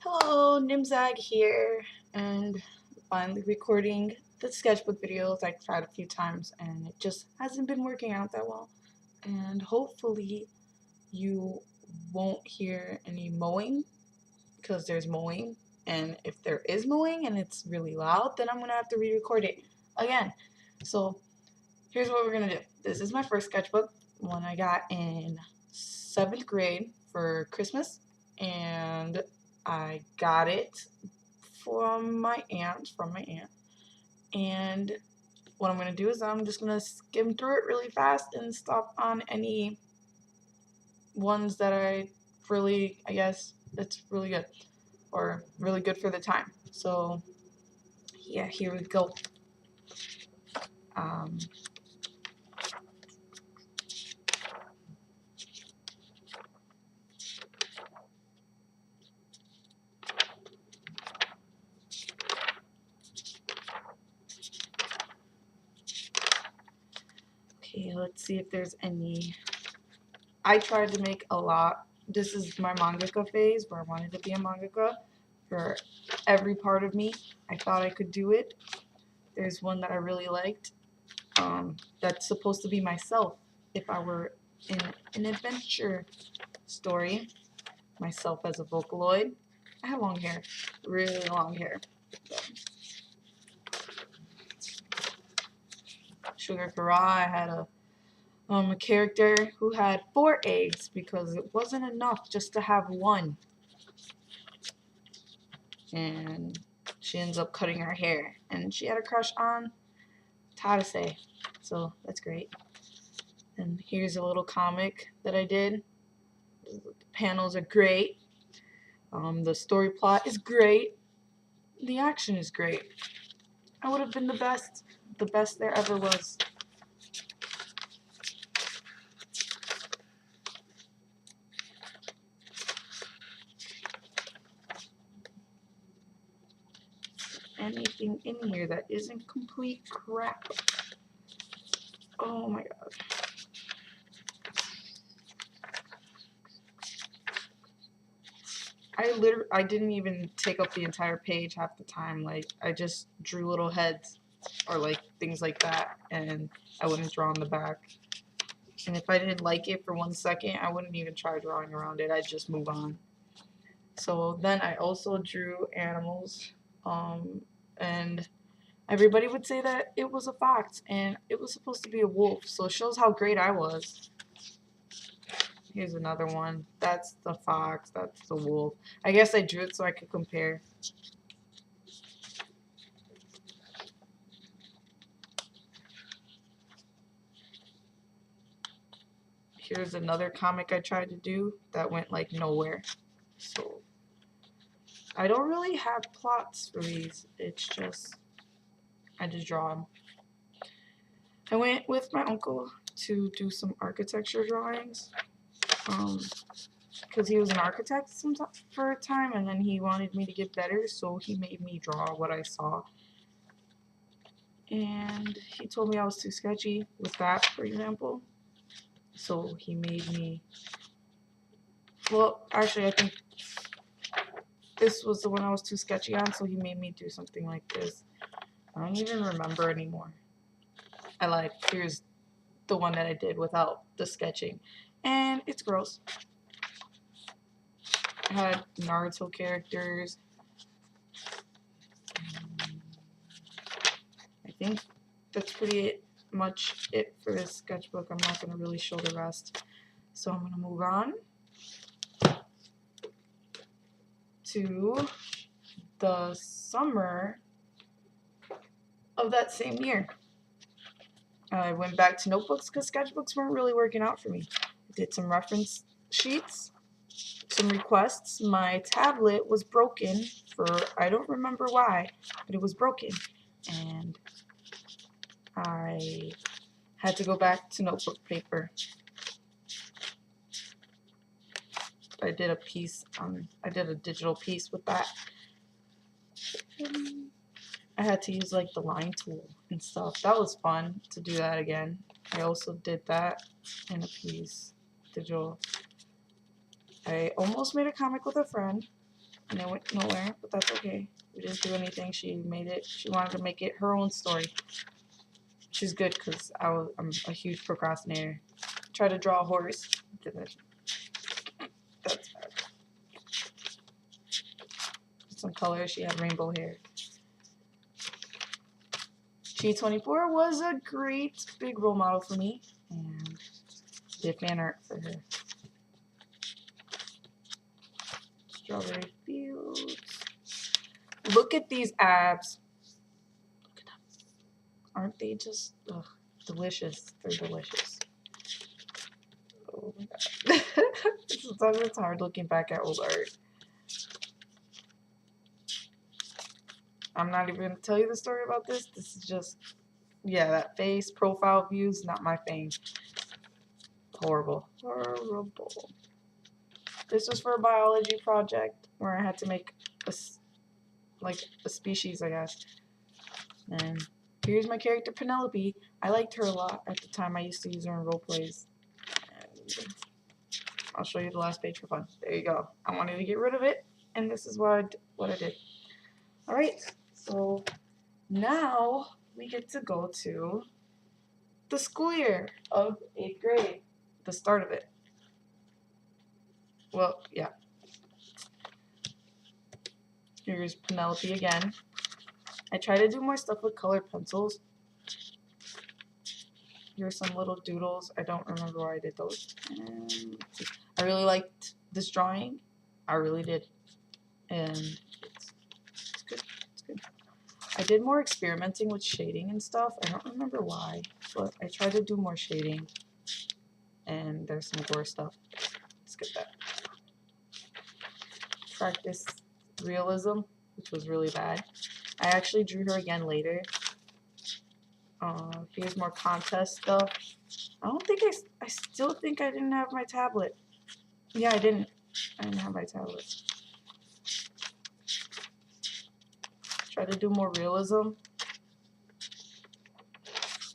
Hello, Nimzag here, and finally recording the sketchbook videos. I tried a few times and it just hasn't been working out that well. And hopefully you won't hear any mowing because there's mowing. And if there is mowing and it's really loud, then I'm gonna have to re-record it again. So here's what we're gonna do. This is my first sketchbook, one I got in 7th grade for Christmas, and I got it from my aunt, and what I'm gonna do is I'm just gonna skim through it really fast and stop on any ones that I guess it's really good or really good for the time. So yeah, here we go. Um, okay, let's see if there's any. I tried to make a lot. This is my mangaka phase where I wanted to be a mangaka for every part of me. I thought I could do it. There's one that I really liked. That's supposed to be myself if I were in an adventure story. Myself as a Vocaloid. I have long hair, really long hair. Sugar Kara, I had a character who had 4 eggs because it wasn't enough just to have one. And she ends up cutting her hair. And she had a crush on Tadase. So that's great. And here's a little comic that I did. The panels are great. The story plot is great. The action is great. I would have been the best there ever was. Anything in here that isn't complete crap. Oh my god. I didn't even take up the entire page half the time. Like, I just drew little heads or like things like that, and I wouldn't draw on the back. And if I didn't like it for 1 second, I wouldn't even try drawing around it. I'd just move on. So then I also drew animals, and everybody would say that it was a fox, and it was supposed to be a wolf. So it shows how great I was. Here's another one. That's the fox. That's the wolf. I guess I drew it so I could compare. Here's another comic I tried to do that went like nowhere. So I don't really have plots for these. It's just I just draw them. I went with my uncle to do some architecture drawings. Because he was an architect for a time, and then he wanted me to get better, so he made me draw what I saw. And he told me I was too sketchy with that, for example. So he made me. Well, actually, I think this was the one I was too sketchy on, so he made me do something like this. I don't even remember anymore. I lied. Here's the one that I did without the sketching. And it's gross. I had Naruto characters. I think that's pretty much it for this sketchbook. I'm not going to really show the rest. So I'm going to move on to the summer of that same year. I went back to notebooks because sketchbooks weren't really working out for me. I did some reference sheets, some requests. My tablet was broken for, I don't remember why, but it was broken. And I had to go back to notebook paper. I did a digital piece with that. I had to use like the line tool and stuff. That was fun to do that again. I also did that in a piece, digital. I almost made a comic with a friend. and it went nowhere, but that's okay. We didn't do anything. She made it. She wanted to make it her own story. She's good because I'm a huge procrastinator. Try to draw a horse. Didn't. That's bad. Some color. She had rainbow hair. G24 was a great big role model for me, and did fan art for her. Strawberry Fields. Look at these abs. Look at them. Aren't they just delicious? They're delicious. Oh my god. Sometimes it's hard looking back at old art. I'm not even going to tell you the story about this. This is just, yeah, that face, profile views, not my thing. Horrible. Horrible. This was for a biology project where I had to make a species, I guess. And here's my character, Penelope. I liked her a lot at the time. I used to use her in role plays. And I'll show you the last page for fun. There you go. I wanted to get rid of it, and this is what I did. Alright, so now we get to go to the school year of 8th grade, the start of it. Well, yeah. Here's Penelope again. I try to do more stuff with colored pencils. Here's some little doodles. I don't remember where I did those. I really liked this drawing. I really did. And it's good. It's good. I did more experimenting with shading and stuff. I don't remember why, but I tried to do more shading. And there's some gore stuff. Skip that. Practice realism, which was really bad. I actually drew her again later. Here's more contest stuff. I still think I didn't have my tablet. Yeah, I didn't have my tablet. Try to do more realism.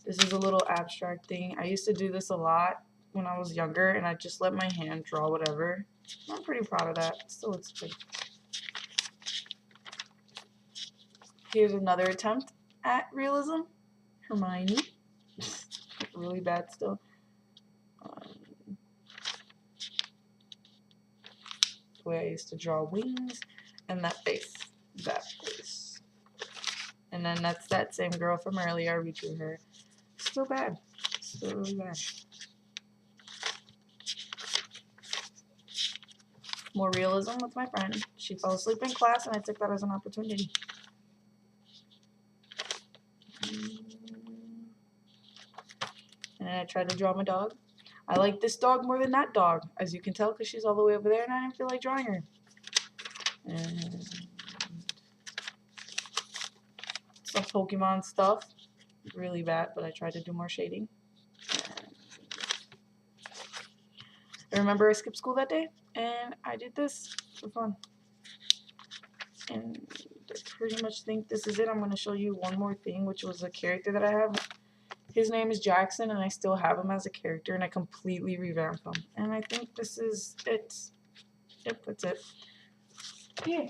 This is a little abstract thing. I used to do this a lot when I was younger, and I just let my hand draw whatever. I'm pretty proud of that. It still looks good. Here's another attempt at realism. Hermione. Really bad still. The way I used to draw wings and that face. That face. And then that's that same girl from earlier. I redrew her. Still bad. Still really bad. More realism with my friend. She fell asleep in class and I took that as an opportunity. And I tried to draw my dog. I like this dog more than that dog, as you can tell, because she's all the way over there and I didn't feel like drawing her. And some Pokemon stuff. Really bad, but I tried to do more shading. I remember I skipped school that day, and I did this for fun. And I pretty much think this is it. I'm going to show you one more thing, which was a character that I have. His name is Jackson, and I still have him as a character, and I completely revamped him. And I think this is it. Yep, that's it. Yeah.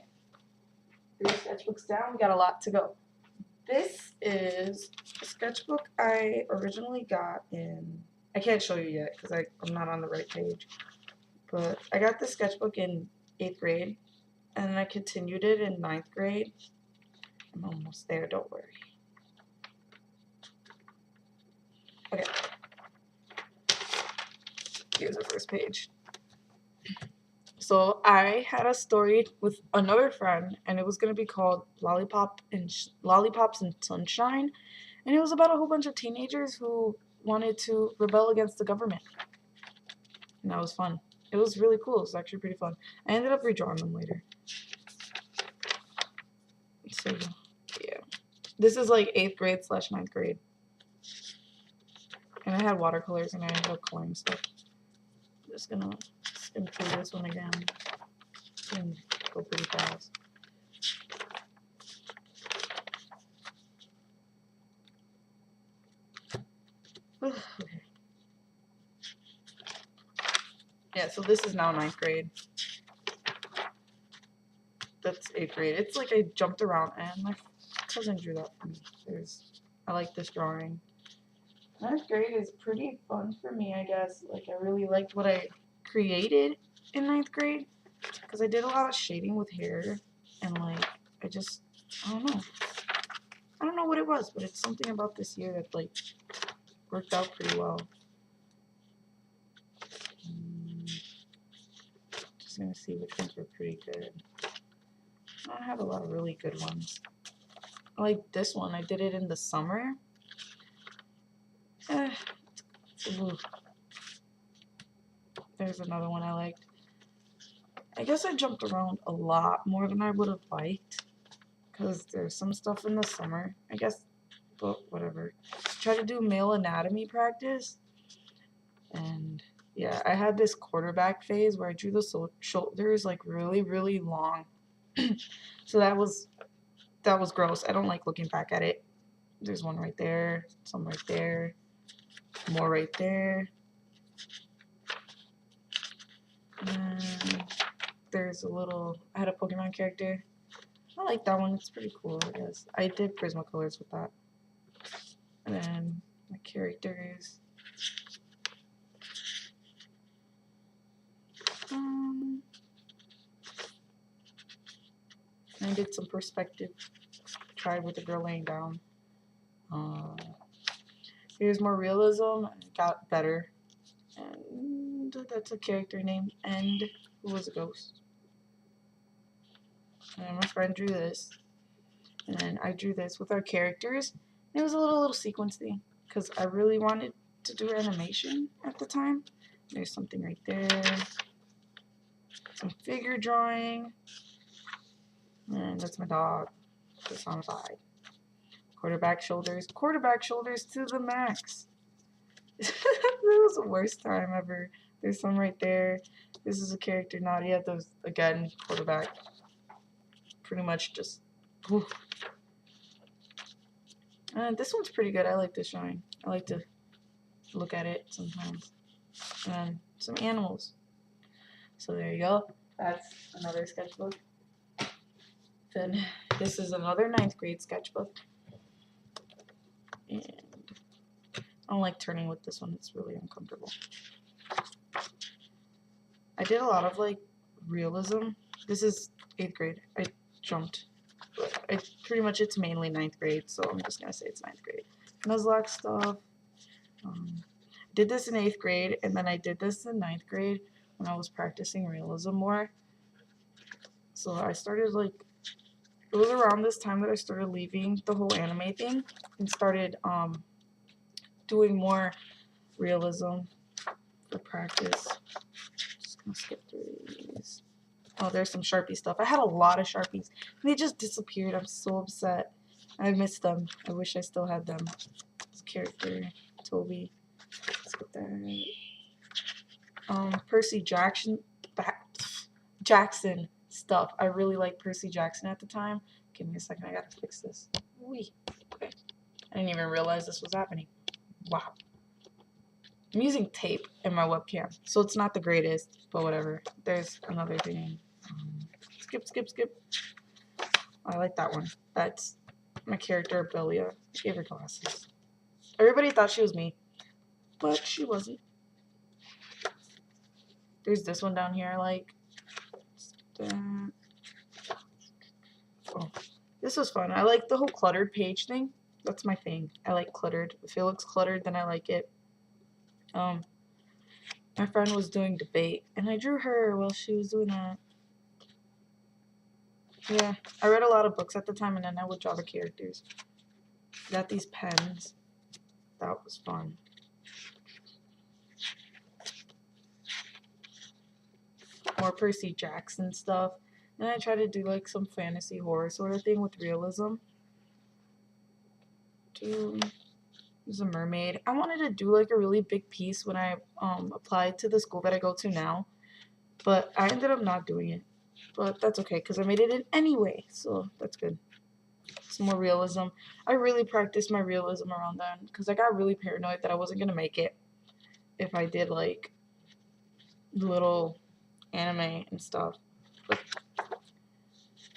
3 sketchbooks down. We got a lot to go. This is a sketchbook I originally got in... I can't show you yet, because I'm not on the right page. But I got this sketchbook in 8th grade, and then I continued it in 9th grade. I'm almost there, don't worry. Okay. Here's the first page. So I had a story with another friend, and it was going to be called Lollipops and Sunshine. And it was about a whole bunch of teenagers who wanted to rebel against the government. And that was fun. It was really cool. It was actually pretty fun. I ended up redrawing them later. So, yeah. This is like 8th grade / 9th grade. And I had watercolors and I ended up coloring stuff. I'm just gonna skim through this one again and go pretty fast. Okay. Yeah, so this is now 9th grade. that's 8th grade. It's like I jumped around, and my cousin drew that for me. I like this drawing. 9th grade is pretty fun for me, I guess. Like, I really liked what I created in 9th grade, because I did a lot of shading with hair, and like, I don't know. I don't know what it was, but it's something about this year that like worked out pretty well. Just gonna see which ones were pretty good. I don't have a lot of really good ones. I like this one. I did it in the summer. There's another one I liked. I guess I jumped around a lot more than I would have liked, because there's some stuff in the summer, I guess, but whatever. Try to do male anatomy practice, and yeah, I had this quarterback phase where I drew the shoulders like really, really long. So that was gross. I don't like looking back at it. There's one right there, some right there, more right there. And there's a little, I had a Pokemon character. I like that one. It's pretty cool, I guess. I did Prismacolors with that. And then my characters. I did some perspective. Tried with the girl laying down. Here's more realism. It got better. And that's a character named End, who was a ghost. And my friend drew this. And then I drew this with our characters. It was a little sequence thing, because I really wanted to do animation at the time. There's something right there. Some figure drawing. And that's my dog. Just on the side. Quarterback shoulders. Quarterback shoulders to the max. That was the worst time ever. There's some right there. This is a character Nadia. Those, again, quarterback. Pretty much just... Whew. This one's pretty good. I like this drawing. I like to look at it sometimes. And some animals. So there you go. That's another sketchbook. Then this is another 9th grade sketchbook. And I don't like turning with this one. It's really uncomfortable. I did a lot of like realism. This is 8th grade. I jumped. But pretty much it's mainly 9th grade, so I'm just gonna say it's 9th grade. Nuzlocke stuff. Did this in 8th grade, and then I did this in 9th grade when I was practicing realism more. So I started like, it was around this time that I started leaving the whole anime thing and started doing more realism for practice. Just gonna skip through these. Oh, there's some Sharpie stuff. I had a lot of Sharpies. They just disappeared. I'm so upset. I missed them. I wish I still had them. This character, Toby. Let's get that. Percy Jackson stuff. I really liked Percy Jackson at the time. Give me a second. I gotta fix this. Wee. Okay. I didn't even realize this was happening. Wow. I'm using tape in my webcam, so it's not the greatest, but whatever. There's another thing. Skip. I like that one. That's my character, Belia. I gave her glasses. Everybody thought she was me, but she wasn't. There's this one down here I like. Oh, this was fun. I like the whole cluttered page thing. That's my thing. I like cluttered. If it looks cluttered, then I like it. My friend was doing debate, and I drew her while she was doing that. Yeah, I read a lot of books at the time, and then I would draw the characters. Got these pens. That was fun. More Percy Jackson stuff. And I tried to do like some fantasy horror sort of thing with realism. There's a mermaid. I wanted to do like a really big piece when I applied to the school that I go to now, but I ended up not doing it. But that's okay, because I made it in anyway, so that's good. Some more realism. I really practiced my realism around then, because I got really paranoid that I wasn't going to make it if I did like little anime and stuff. But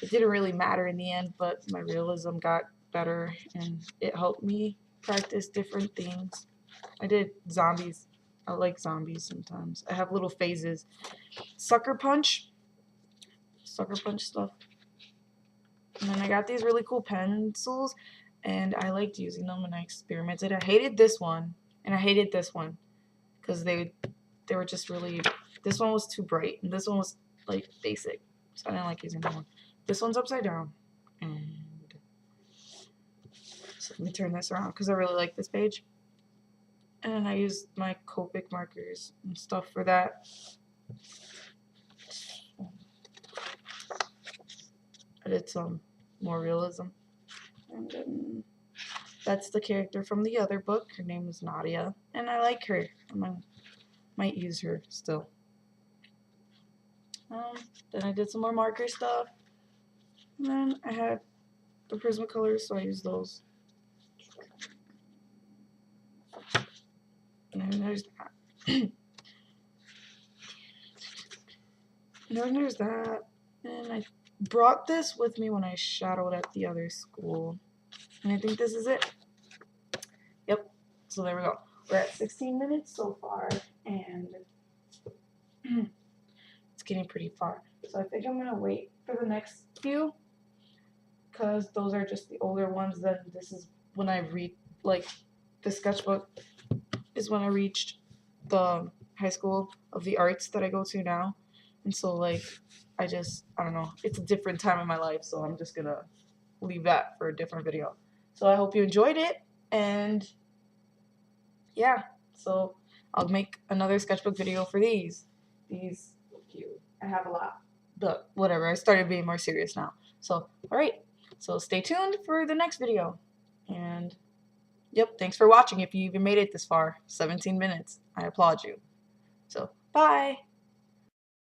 it didn't really matter in the end, but my realism got better and it helped me practice different things. I did zombies. I like zombies sometimes. I have little phases. Sucker punch stuff. And then I got these really cool pencils and I liked using them and I experimented. I hated this one and I hated this one because they were just really, this one was too bright and this one was like basic, so I didn't like using that one. This one's upside down, and so let me turn this around because I really like this page. And I used my Copic markers and stuff for that. I did some more realism, and then that's the character from the other book. Her name is Nadia, and I like her. I might use her still. Then I did some more marker stuff, and then I had the Prismacolors, so I used those. And then there's that. And then there's that. And I brought this with me when I shadowed at the other school. And I think this is it. Yep. So there we go. We're at 16 minutes so far, and it's getting pretty far. So I think I'm going to wait for the next few, because those are just the older ones. Then this is when I read, like, the sketchbook is when I reached the high school of the arts that I go to now. And so, like, I don't know, it's a different time in my life, so I'm just gonna leave that for a different video. So I hope you enjoyed it, and yeah, so I'll make another sketchbook video for these. These look cute. I have a lot, but whatever, I started being more serious now. So, alright, so stay tuned for the next video, and yep, thanks for watching if you even made it this far, 17 minutes. I applaud you. So, bye!